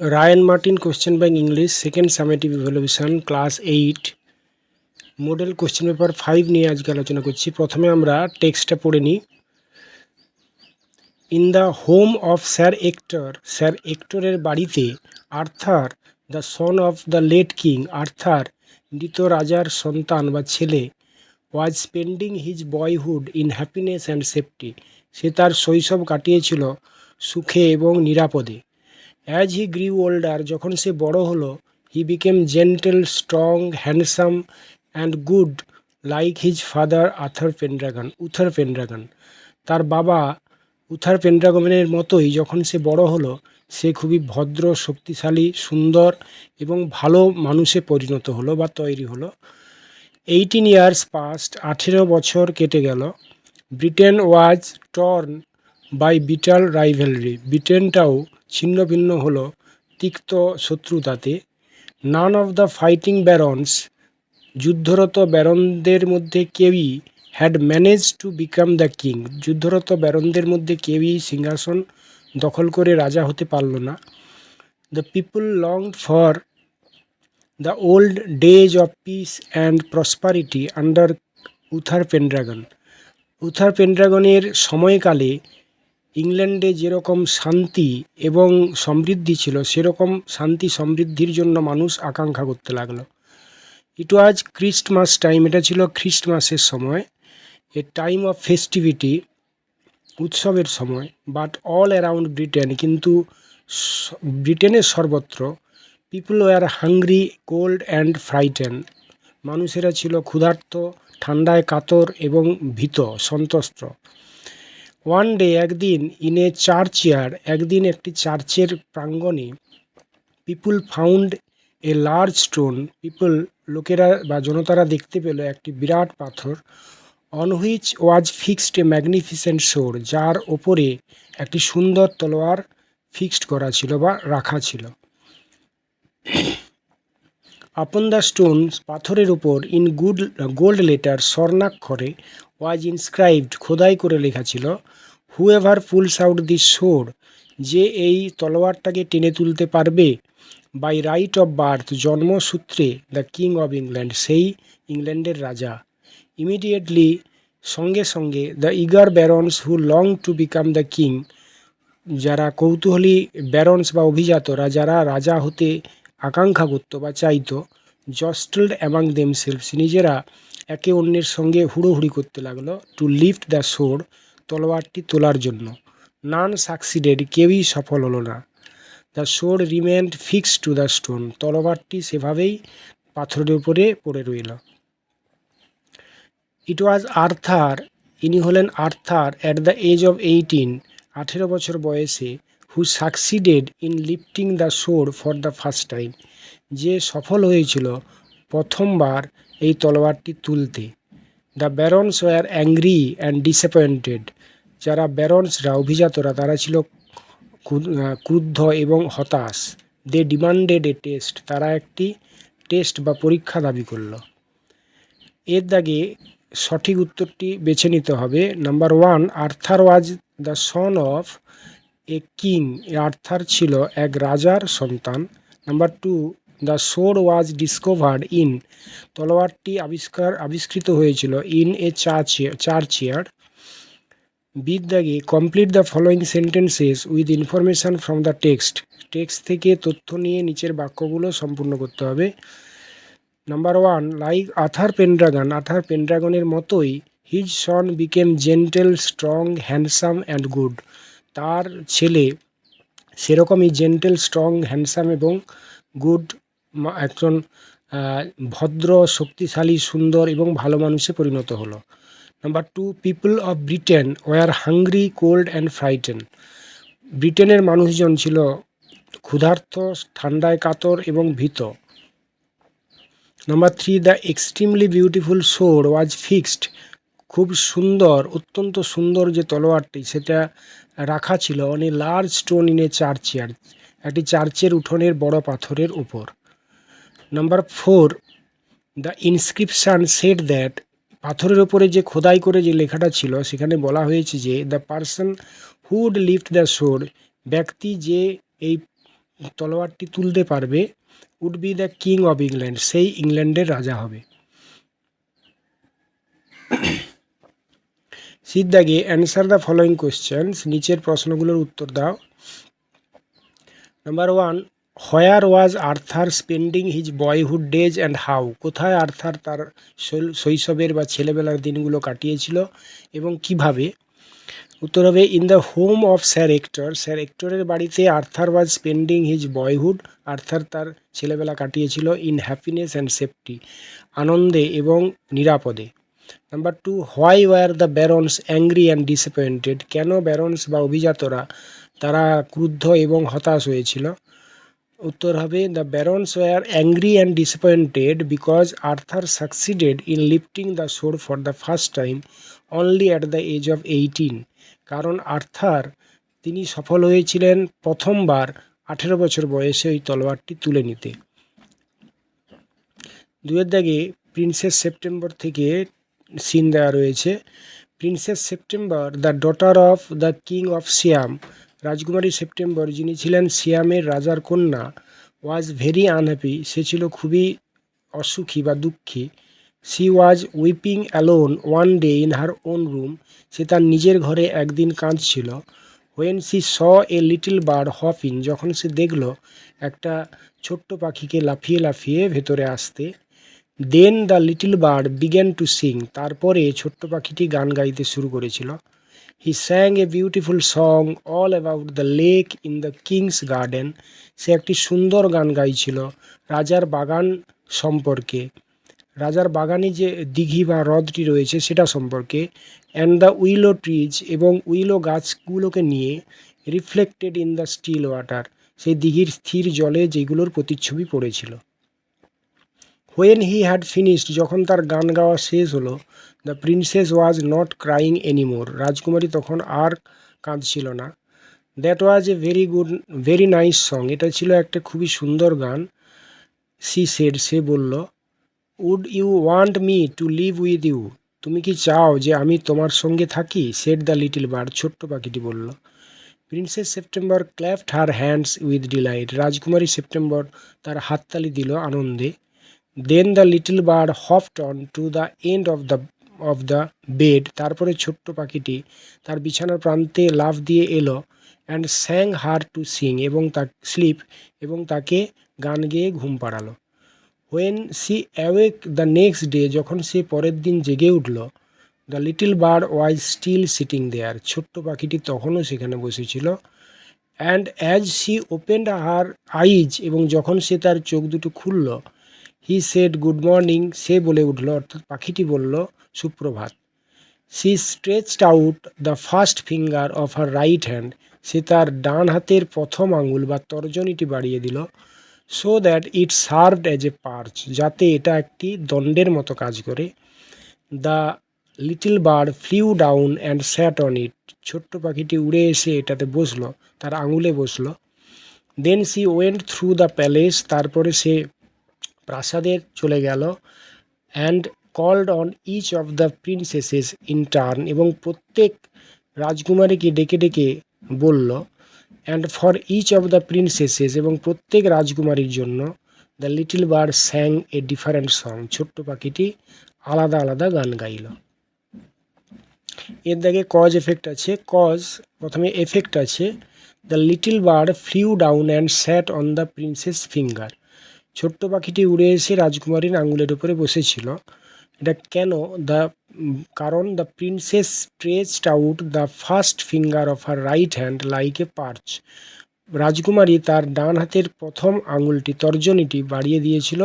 Ryan Martin question bank English second summative evaluation class 8 model question paper 5 নিয়ে আজকে আলোচনা করছি। প্রথমে আমরা টেক্সটটা পড়ে নিই। In the home of Sir এক্টরের বাড়িতে Arthur the son of the late king, Arthur মৃত রাজার সন্তান বা ছেলে, was spending his boyhood in happiness and safety, সে তার শৈশব কাটিয়েছিল সুখে এবং নিরাপদে। অ্যাজ হি গ্রিউ ওল্ডার, যখন সে বড় হলো, he became gentle, strong, handsome and good, like his father Uther Pendragon. তার বাবা উথার পেনড্রাগনের মতোই যখন সে বড় হলো, সে খুবই ভদ্র, শক্তিশালী, সুন্দর এবং ভালো মানুষে পরিণত হলো বা তৈরি হলো। 18 years পাস্ট, 18 বছর কেটে গেল। Britain was torn by bitter rivalry, ব্রিটেনটাও ছিন্ন ভিন্ন হলো তিক্ত শত্রুতাতে। None of the fighting barons, যুদ্ধরত ব্যারনদের মধ্যে কেউই had manage to become the king, যুদ্ধরত ব্যারনদের মধ্যে কেউই সিংহাসন দখল করে রাজা হতে পারল না। The people longed for the old days of peace and prosperity under Uther Pendragon, Uther পেনড্রাগনের সময়কালে ইংল্যান্ডে যেরকম শান্তি এবং সমৃদ্ধি ছিল, সেরকম শান্তি সমৃদ্ধির জন্য মানুষ আকাঙ্ক্ষা করতে লাগলো। ইট ওয়াজ ক্রিস্টমাস টাইম, এটা ছিল খ্রিস্টমাসের সময়। এ টাইম অফ ফেস্টিভিটি, উৎসবের সময়। বাট অল অ্যারাউন্ড ব্রিটেন, কিন্তু ব্রিটেনের সর্বত্র, people were hungry, cold and frightened, মানুষেরা ছিল ক্ষুধার্ত, ঠান্ডায় কাতর এবং ভীত, সন্ত্রস্ত। ওয়ান ডে, একদিন, ইন এ চার্চ ইয়ার্ড, একদিন একটি চার্চের প্রাঙ্গণে, people found a large stone, লোকেরা বা জনতারা দেখতে পেল একটি বিরাট পাথর। On which was fixed a magnificent sword, যার ওপরে একটি সুন্দর তলোয়ার ফিক্সড করা ছিল বা রাখা ছিল। আপন দ্য স্টোন, পাথরের উপর, ইন গোল্ড লেটার, স্বর্ণাক্ষরে, ওয়াজ ইনস্ক্রাইবড, খোদাই করে লেখা ছিল, whoever pulls out this sword, যে এই তলোয়ারটাকে টেনে তুলতে পারবে, বাই রাইট অফ বার্থ, জন্মসূত্রে, দ্য কিং অব ইংল্যান্ড, সেই ইংল্যান্ডের রাজা। ইমিডিয়েটলি, সঙ্গে সঙ্গে, the eager barons who long to become the king, যারা কৌতূহলী ব্যারন্স বা অভিজাতরা, যারা রাজা হতে আকাঙ্ক্ষা করত বা চাইতো, জস্টলড অ্যামাং দেমসেলভস, নিজেরা একে অন্যের সঙ্গে হুড়োহুড়ি করতে লাগলো, টু লিফট দ্য সোর্ড, তলোয়ারটি তোলার জন্য। নান সাকসিডেড, কেউই সফল হলো না। The sword remained fixed to the stone, তলোয়ারটি সেভাবেই পাথরের উপরে পড়ে রইল। ইট ওয়াজ আর্থার, ইনি হলেন Arthur, at the age of 18, 18 বছর বয়সে, who succeeded in lifting the sword for the first time, যে সফল হয়েছিল প্রথমবার এই তলোয়ারটি তুলতে। The barons were angry and disappointed, যারা ব্যারন্সরা, অভিজাতরা, তারা ছিল ক্রুদ্ধ এবং হতাশ। দে ডিমান্ডেড এ টেস্ট, তারা একটি টেস্ট বা পরীক্ষা দাবি করল। এর দাগে সঠিক উত্তরটি বেছে নিতে হবে। Number 1, Arthur was the son of a king, Arthur ছিল এক রাজার সন্তান। Number 2, the sword was discovered in, তলোয়ারটি আবিষ্কৃত হয়েছিল, ইন এ চার্চ ইয়ার্ড। বির দাগে complete the following sentences with information from the text থেকে তথ্য নিয়ে নিচের বাক্যগুলো সম্পূর্ণ করতে হবে। নাম্বার 1, লাইক আর্থার পেনড্রাগনের মতোই, his son became gentle, strong, handsome and good, তার ছেলে সেরকমই জেন্টেল, স্ট্রং, হ্যান্ডসাম এবং গুড, একজন ভদ্র, শক্তিশালী, সুন্দর এবং ভালো মানুষে পরিণত হলো। Number 2, people of Britain were hungry, cold and frightened, ব্রিটেনের মানুষজন ছিল ক্ষুধার্ত, ঠান্ডায় কাতর এবং ভীত। Number 3, the extremely beautiful sword was fixed, খুব সুন্দর, অত্যন্ত সুন্দর যে তলোয়ারটি, সেটা রাখা ছিল, on a large stone in a church yard, একটি চার্চের উঠোনের বড় পাথরের উপর। Number 4, the inscription said that, পাথরের ওপরে যে খোদাই করে যে লেখাটা ছিল, সেখানে বলা হয়েছে যে, the person who would lift the sword, ব্যক্তি যে এই তলোয়ারটি তুলতে পারবে would be the king of England, সেই ইংল্যান্ডের রাজা হবে। সির দাগে অ্যান্সার দ্য ফলোয়িং কোয়েশ্চেন্স, নিচের প্রশ্নগুলোর উত্তর দাও। Number 1, where was Arthur spending his boyhood days and how, কোথায় আর্থার তার শৈশবের বা ছেলেবেলার দিনগুলো কাটিয়েছিল এবং কিভাবে। উত্তর হবে in the home of Sir Ector, Sir এক্টরের বাড়িতে Arthur was spending his boyhood, Arthur তার ছেলেবেলা কাটিয়েছিল ইন হ্যাপিনেস অ্যান্ড সেফটি, আনন্দে এবং নিরাপদে। Number 2, why were the barons angry and disappointed, কেন ব্যারন্স বা অভিজাতরা তারা ক্রুদ্ধ এবং হতাশ হয়েছিল। উত্তর হবে the barons were angry and disappointed because Arthur succeeded in lifting the sword for the first time only at the age of 18, কারণ আর্থার তিনি সফল হয়েছিলেন প্রথমবার 18 বছর বয়সে ওই তলোয়ারটি তুলে নিতে। 2 দাগে প্রিন্সেস সেপ্টেম্বর থেকে সিন দেওয়া রয়েছে। Princess September the daughter of the king of Siam, রাজকুমারী সেপ্টেম্বর যিনি ছিলেন সিয়ামের রাজার কন্যা, ওয়াজ ভেরি আনহ্যাপি, সে ছিল খুবই অসুখী বা দুঃখী। She was weeping alone one day in her own room, সে তার নিজের ঘরে একদিন কাঁদছিল। When she saw a little bird hop in, যখন সে দেখল একটা ছোট্ট পাখিকে লাফিয়ে লাফিয়ে ভেতরে আসতে। Then the little bird began to sing, তারপরে ছোট্ট পাখিটি গান গাইতে শুরু করেছিল। He sang a beautiful song all about the lake in the king's garden, সে একটি সুন্দর গান গাইছিল রাজার বাগান সম্পর্কে, রাজার বাগানে যে দিঘি বা হ্রদটি রয়েছে সেটা সম্পর্কে। অ্যান্ড দ্য উইলো ট্রিজ, এবং উইলো গাছগুলোকে নিয়ে। Reflected in the still water, সেই দিঘির স্থির জলে যেগুলোর প্রতিচ্ছবি পড়েছিল। হোয়েন হি হ্যাড ফিনিশড, যখন তার গান গাওয়া শেষ হলো। The princess was not crying anymore, রাজকুমারী তখন আর কাঁদছিল না। That was a very nice song, এটা ছিল একটা খুবই সুন্দর গান। সি সেড, সে বলল। Would you want me to live with you, তুমি কি চাও যে আমি তোমার সঙ্গে থাকি, সেড দ্য লিটল বার্ড, ছোট্ট পাখিটি বলল। Princess September clapped her hands with delight, রাজকুমারী সেপ্টেম্বর তার হাততালি দিল আনন্দে। Then the little bird hopped on to the end of the bed, তারপরে ছোট্ট পাখিটি তার বিছানার প্রান্তে লাফ দিয়ে এলো। And sang her to sing, এবং স্লিপ, এবং তাকে গান গেয়ে ঘুম পাড়ালো। When she awake the next day, যখন সে পরের দিন জেগে উঠল। The little bird was still sitting দেয়ার, ছোট্ট পাখিটি তখনও সেখানে বসেছিল। And as she opened her eyes, এবং যখন সে তার চোখ দুটো খুলল। হি সেড গুড মর্নিং, সে বলে উঠল, অর্থাৎ পাখিটি বলল সুপ্রভাত। She stretched out the first finger of her right hand, সে তার ডান হাতের প্রথম আঙুল বা তর্জনীটি বাড়িয়ে দিল। So that it served as a perch, যাতে এটা একটি দণ্ডের মতো কাজ করে। The little bird flew down and sat on it, ছোট্ট পাখিটি উড়ে এসে এটাতে বসলো, তার আঙুলে বসলো। Then she went through the palace, তারপরে সে প্রাসাদে চলে গেল। And called on each of the princesses in turn, এবং প্রত্যেক রাজকুমারীকে ডেকে ডেকে বলল। And for each of the princesses, এবং প্রত্যেক রাজকুমারীর জন্য। The little bird sang a different song, ছোট্ট পাখিটি আলাদা আলাদা গান গাইল। এর দাগে কজ এফেক্ট আছে। কজ, প্রথমে এফেক্ট আছে। The little bird flew down and sat on the princess finger, ছোট্ট পাখিটি উড়ে এসে রাজকুমারীর আঙুলের উপরে বসেছিল। এটা কেন? কারণ the princess stretched out the first finger of her right hand like a পার্চ, রাজকুমারী তার ডান হাতের প্রথম আঙুলটি তর্জনীটি বাড়িয়ে দিয়েছিল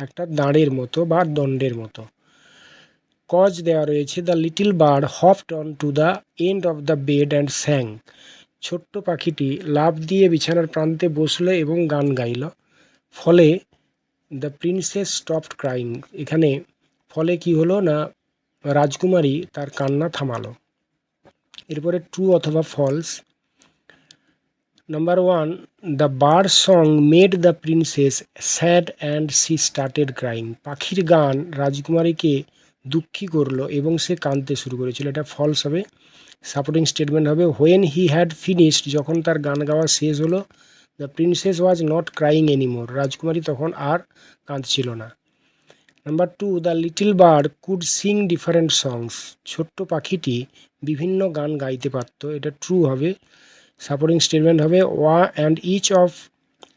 একটা দাঁড়ের মতো বা দণ্ডের মতো। কজ দেওয়া রয়েছে। The little bird hopped on to the end of the bed and sang, ছোট্ট পাখিটি লাফ দিয়ে বিছানার প্রান্তে বসলো এবং গান গাইল। ফলে দ্য প্রিন্সেস স্টপড ক্রাইং, এখানে ফলে কি হলো না, রাজকুমারী তার কান্না থামালো। এরপরে ট্রু অথবা false. Number 1, the bird song made the princess sad and she started crying, পাখির গান রাজকুমারীকে দুঃখী করলো এবং সে কাঁদতে শুরু করেছিল, এটা ফলস হবে। সাপোর্টিং স্টেটমেন্ট হবে হোয়েন হি হ্যাড ফিনিশড, যখন তার গান গাওয়া শেষ হলো। The princess was not crying anymore, রাজকুমারী তখন আর কাঁদছিল না। Number 2, the little bird could sing different songs, ছোট্ট পাখিটি বিভিন্ন গান গাইতে পারত, এটা ট্রু হবে। সাপোর্টিং স্টেটমেন্ট হবে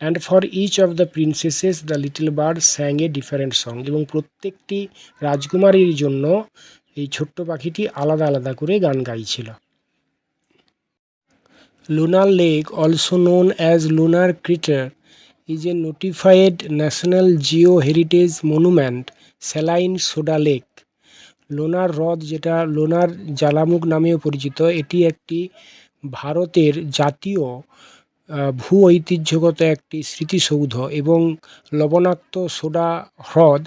and for each of the princesses the little bird sang a different song, এবং প্রত্যেকটি রাজকুমারীর জন্য এই ছোট্ট পাখিটি আলাদা আলাদা করে গান গাইছিল। Lunar Lake, also known as Lunar Crater, is a notified National Geo-Heritage Monument, Saline Soda Lake. লোনার হ্রদ, যেটা লোনার জ্বালামুখ নামেও পরিচিত, এটি একটি ভারতের জাতীয় ভূ ঐতিহ্যগত একটি স্মৃতিসৌধ এবং লবণাক্ত সোডা হ্রদ,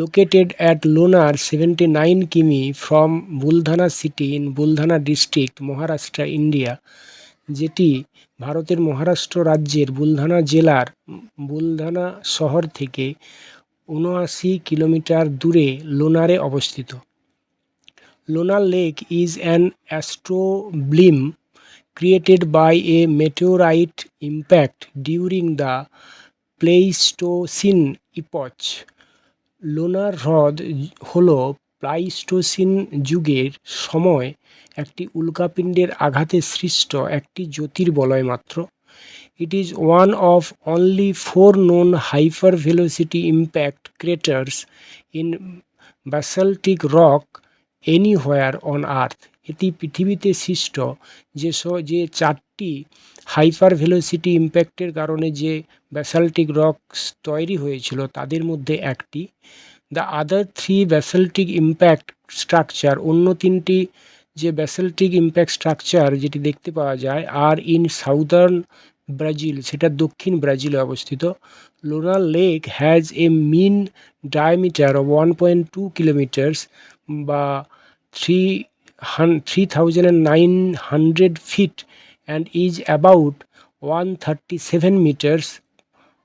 লোকেটেড অ্যাট লোনার 79 কিমি from Buldhana city in Buldhana district, Maharashtra, India, যেটি ভারতের মহারাষ্ট্র রাজ্যের বুলধানা জেলার বুলধানা শহর থেকে 79 কিলোমিটার দূরে লোনারে অবস্থিত। Lonar lake is an astrobleme created by a meteorite impact during the Pleistocene epoch. Lonar হ্রদ হল প্লাইস্টোসিন যুগের সময় একটি উল্কাপিণ্ডের আঘাতে সৃষ্ট একটি জ্যোতির্বলয় মাত্র। It is one of only 4 known hypervelocity impact craters in basaltic rock anywhere on Earth. এটি পৃথিবীতে সৃষ্ট যে 4টি হাইপার ভেলোসিটি ইম্প্যাক্টের কারণে যে ব্যাসাল্টিক রক তৈরি হয়েছিল তাদের মধ্যে একটি। দ্য আদার 3 ব্যাসাল্টিক ইম্প্যাক্ট স্ট্রাকচার, অন্য 3টি যে ব্যাসাল্টিক ইম্প্যাক্ট স্ট্রাকচার যেটি দেখতে পাওয়া যায় আর ইন সাউদার্ন ব্রাজিল, সেটা দক্ষিণ ব্রাজিলে অবস্থিত। Lonar lake has a mean diameter of 1.2 kilometres বা 3,900 feet and is about 137 meters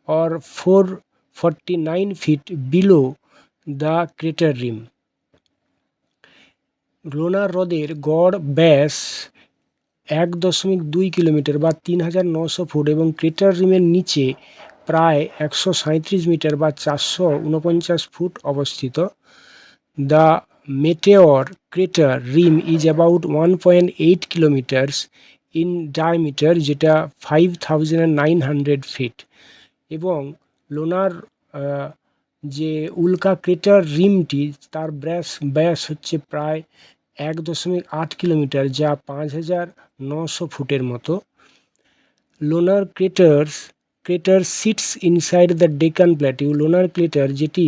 or 449 feet below the crater rim. লোনার হ্রদের গড় ব্যাস 1.2 কিলোমিটার বা 3,900 ফুট এবং ক্রেটার রিমের নিচে প্রায় 137 মিটার বা 449 ফুট অবস্থিত। The meteor crater rim is about 1.8 kilometres in diameter, যেটা 5,900 ফিট, এবং লোনার যে উল্কা ক্রেটার রিমটি তার ব্যাস হচ্ছে প্রায় 1.8 কিলোমিটার যা 5,900 ফুটের মতো। Lonar crater sits inside the Deccan plateau, Lonar crater যেটি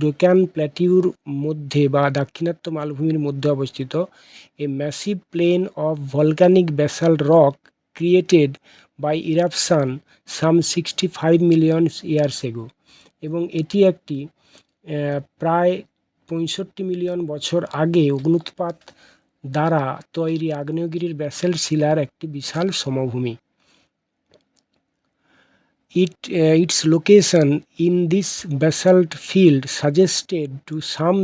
ডেকান প্ল্যাটিউর মধ্যে বা দাক্ষিণাত্য মালভূমির মধ্যে অবস্থিত, a massive plain of volcanic basalt rock created by eruption some 65 million years ago, এবং এটি একটি প্রায় 65 মিলিয়ন বছর আগে অগ্নুৎপাত দ্বারা তৈরি আগ্নেয়গিরির ব্যাসাল্ট শিলার একটি বিশাল সমভূমি। Its location in this basalt field suggested to some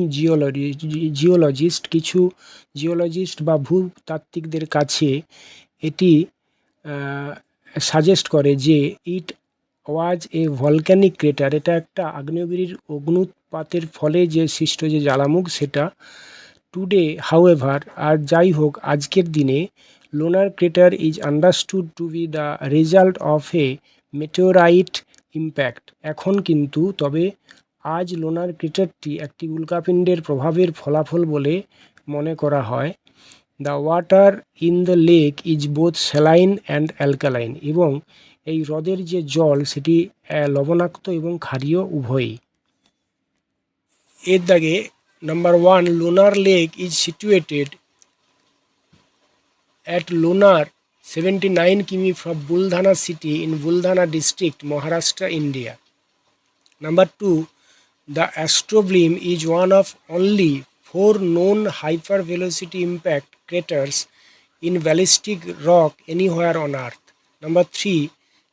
geologists, কিছু জিওলজিস্ট বা ভূতাত্ত্বিকদের কাছে এটি সাজেস্ট করে যে ইট ওয়াজ এ ভলক্যানিক ক্রেটার, এটা একটা আগ্নেয়গিরির অগ্নুৎপাতের ফলে যে সৃষ্ট যে জ্বালামুখ সেটা। টুডে হাউএভার, আর যাই হোক আজকের দিনে, Lonar crater is understood to be the result of a meteorite impact. এখন কিন্তু তবে আজ লোনার ক্রেটারটি একটি উল্কাপিণ্ডের প্রভাবের ফলাফল বলে মনে করা হয়। The water in the lake is both saline and alkaline, এবং এই হ্রদের যে জল সেটি লবণাক্ত এবং ক্ষারীয় উভয়ই। এর দাগে number 1, Lonar lake is situated at Lonar 79 km from Buldhana city in Buldhana district, Maharashtra, India. Number 2, the Astroblem is one of only 4 known hypervelocity impact craters in ballistic rock anywhere on Earth. Number 3,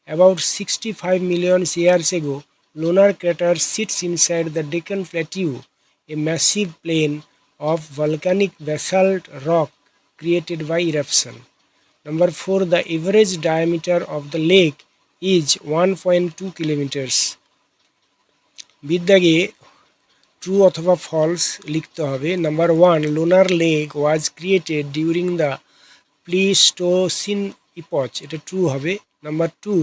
about 65 million years ago, Lonar crater sits inside the Deccan Plateau, a massive plain of volcanic basalt rock created by eruption. Number 4, the average diameter of the lake is 1.2 kilometres. বিদ্যাগে true অথবা false লিখতে হবে। Number 1, Lonar lake was created during the Pleistocene epoch, এটা true হবে। Number 2,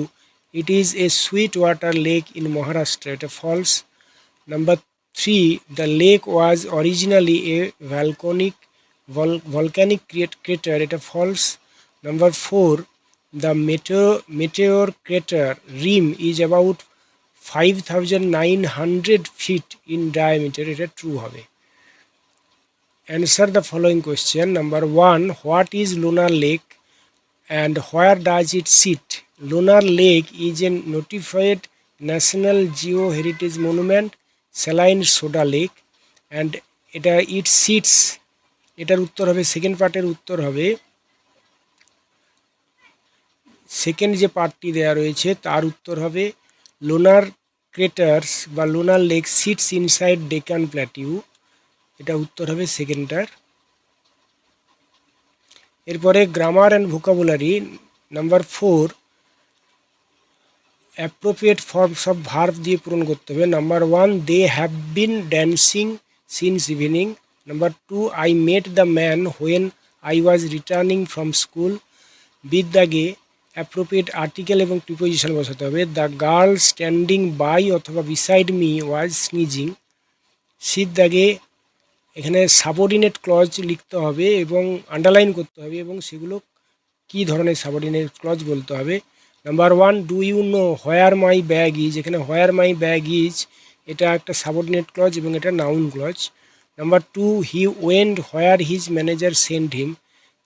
it is a sweet water lake in Maharashtra, এটা false. Number 3, the lake was originally a volcanic crater, এটা false. Number 4, the meteor crater rim is about 5,900 feet in diameter, এটা true হবে। Answer the following question. Number 1, what is Lunar Lake and where does it sit? Lunar Lake is a notified National Geo-Heritage Monument, Saline Soda Lake, and it sits, এটার উত্তর হবে, second পার্টের উত্তর হবে, second যে পার্টটি দেওয়া রয়েছে তার উত্তর হবে লোনার ক্রেটার্স বা Lonar lake sits inside Deccan plateau, এটা উত্তর হবে সেকেন্ডটার। এরপরে grammar and vocabulary. Number 4, appropriate forms of verb দিয়ে পূরণ করতে হবে। Number 1, they have been dancing since evening. Number 2, I met the man when I was returning from school. বিদ দাগে অ্যাপ্রোপ্রিয়েট আর্টিকেল এবং প্রিপোজিশন বসাতে হবে। দ্য গার্ল স্ট্যান্ডিং বাই অথবা বিসাইড মি ওয়াজ স্নিজিং। সিদ দাগে এখানে সাবঅর্ডিনেট ক্লজ লিখতে হবে এবং আন্ডারলাইন করতে হবে এবং সেগুলো কী ধরনের সাবঅর্ডিনেট ক্লজ বলতে হবে। Number 1, do you know where my bag is, এখানে হোয়ার মাই ব্যাগ ইজ এটা একটা সাবঅর্ডিনেট ক্লজ এবং এটা noun clause. Number 2, he went where his manager send him,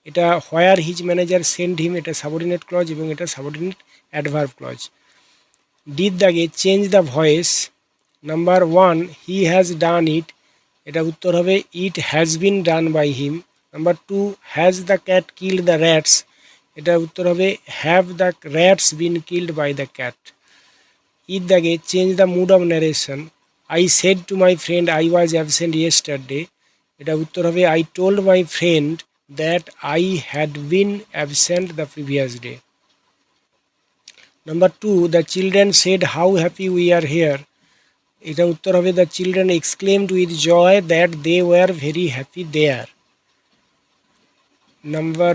এটা where his manager send him এটা subordinate clause এবং এটা subordinate adverb clause. ডির দাগে change the voice. Number 1, he has done it, এটা উত্তর হবে it has been done by him. Number 2, has the cat killed the rats, এটা উত্তর হবে have the rats been killed by the cat. ইর দাগে change the mood of narration. I said to my friend I was absent yesterday, এটা উত্তর হবে I told my friend that I had been absent the previous day. Number 2, the children said how happy we are hair, এটা উত্তর হবে the children exclaimed with joy that they were very happy there. Number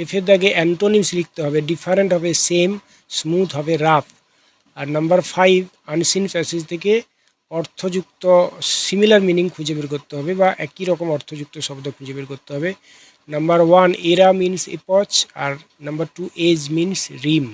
এফের দাগে antonyms লিখতে হবে। Different হবে same, smooth হবে rough. আর number 5, unseen passage থেকে অর্থযুক্ত similar meaning খুঁজে বের করতে হবে বা একই রকম অর্থযুক্ত শব্দ খুঁজে বের করতে হবে। নাম্বার 1, এরা মিনস এপচ, আর নাম্বার 2, এজ মিনস রিম।